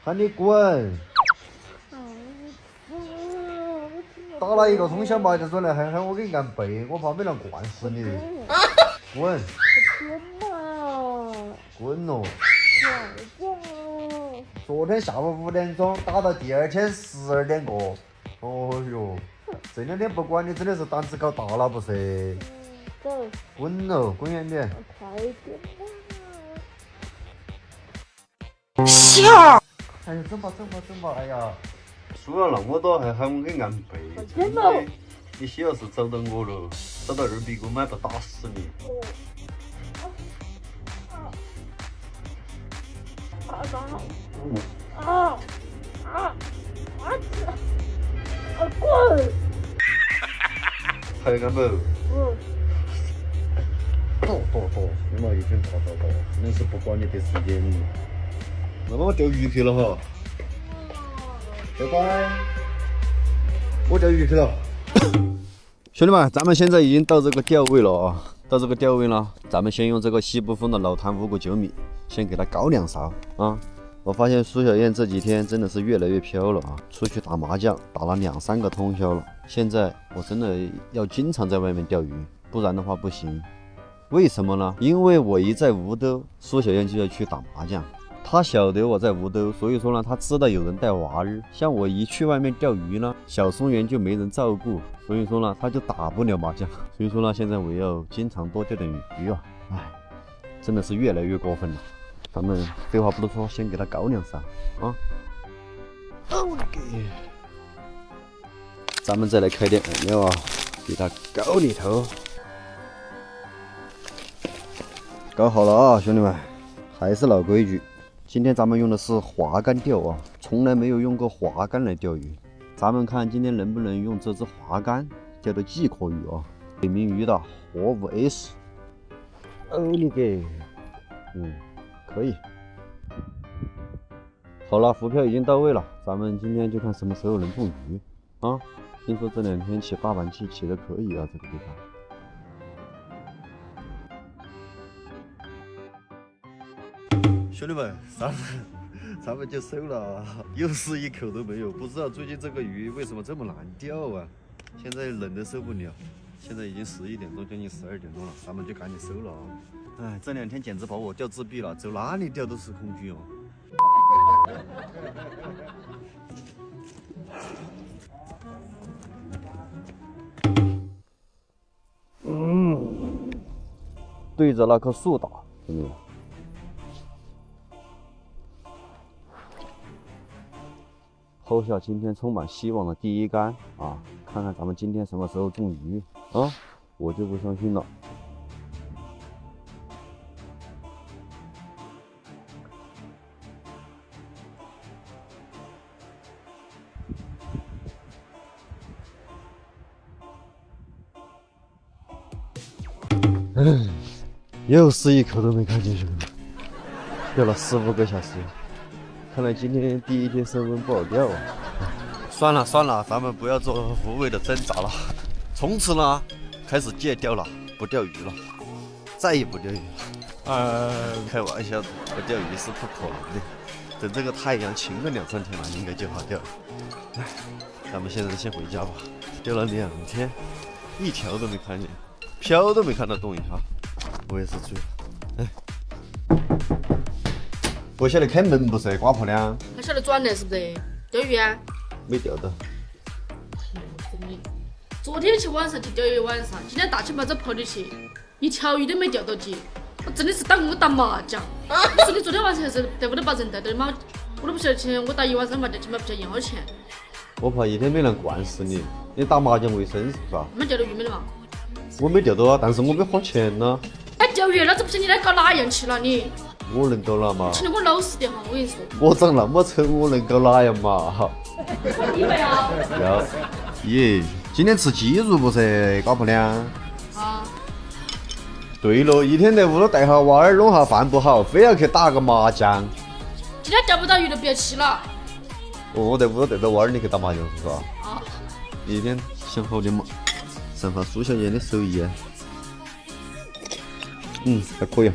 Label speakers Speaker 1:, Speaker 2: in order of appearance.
Speaker 1: 喊你滚！打了一个通宵麻将转来，还喊我给你按背，我怕没人惯死你。滚！滚喽！昨天下午5点钟打到第二天12点过。哦哟，这2天不管你真的是胆子搞大了不是？
Speaker 2: 走，
Speaker 1: 滚喽，滚远点！
Speaker 2: 快点
Speaker 3: 笑！
Speaker 1: 哎呀，走吧走吧走吧！哎呀，输了那么多还喊我给你按背，
Speaker 2: 真的。
Speaker 1: 你需要是找到我了，找到二逼哥买不打死你。
Speaker 2: 滚！
Speaker 1: 还敢不？躲，用了一天躲，真的是不管你的时间。那么我钓鱼去了哈，拜拜。我钓鱼去了。兄弟们，咱们现在已经到这个钓位了啊！到这个钓位了，咱们先用这个西部风的老坛5.9米，先给它搞2勺啊！我发现苏小燕这几天真的是越来越飘了啊！出去打麻将打了2、3个通宵了，现在我真的要经常在外面钓鱼，不然的话不行。为什么呢？因为我一在吴都，苏小燕就要去打麻将。她晓得我在吴都，所以说呢，她知道有人带娃儿。像我一去外面钓鱼呢，小松园就没人照顾，所以说呢，她就打不了麻将。所以说呢，现在我要经常多钓点鱼啊！哎，真的是越来越过分了。咱们废话不多说，先给它搞2勺啊！我的个！咱们再来开点按钮啊，给它搞里头。搞好了啊，兄弟们，还是老规矩。今天咱们用的是滑竿钓啊，从来没有用过滑竿来钓鱼。咱们看今天能不能用这只滑竿钓到几颗鱼啊？北明鱼的活物 S。哦你个，可以。好了，浮漂已经到位了，咱们今天就看什么时候能中鱼啊！听说这2天起大板气起的可以啊，这个地方。兄弟们，咱们就收了，又是一口都没有。不知道最近这个鱼为什么这么难钓啊？现在冷的受不了，现在已经11点钟，将近12点钟了，咱们就赶紧收了啊！哎，这2天简直把我钓自闭了，走哪里钓都是空军哦。对着那棵树打，兄弟们。投下今天充满希望的第一竿啊！看看咱们今天什么时候中鱼啊！我就不相信了。又是一口都没看进去，钓了4、5个小时。看来今天第一天升温不好钓啊！算了，咱们不要做无谓的挣扎了。从此呢，开始戒钓了，不钓鱼了，再也不钓鱼了。开玩笑的，不钓鱼是不可能的。等这个太阳晴了2、3天了，应该就好钓了。咱们现在先回家吧。钓了2天，一条都没看见，漂都没看到动一下，我也是醉了。不晓得开门不是瓜婆娘？
Speaker 3: 还晓得转来是不是？钓鱼啊？
Speaker 1: 没钓到。
Speaker 3: 真的，昨天去晚上去钓鱼晚上，今天大清早早跑的去，一条鱼都没钓到起。我真的是当我打麻将。你说你昨天晚上还是在屋头把人带到吗？我都不晓得钱，我打1晚上麻将起码不晓得要钱。
Speaker 1: 我怕一天没人惯死你。你打麻将为生是不是？
Speaker 3: 没钓到鱼没得嘛？
Speaker 1: 我没钓到啊，但是我没花钱呐。
Speaker 3: 哎，钓鱼老子不信你来搞哪样去了你？
Speaker 1: 我能搞哪嘛？
Speaker 3: 请你给我老实点哈，我跟你说。
Speaker 1: 我长那么丑，我能搞哪样嘛？
Speaker 3: 你没啊？
Speaker 1: 要。咦，今天吃鸡肉不是，瓜婆娘？
Speaker 3: 啊。
Speaker 1: 对了，一天在屋头带下娃儿，弄下饭不好，非要去打个麻将。
Speaker 3: 今天钓不到鱼就别去了。
Speaker 1: 我在屋头带着娃儿，你去打麻将是吧？
Speaker 3: 啊。
Speaker 1: 一天想好的嘛，散发苏小燕的手艺啊。还可以啊。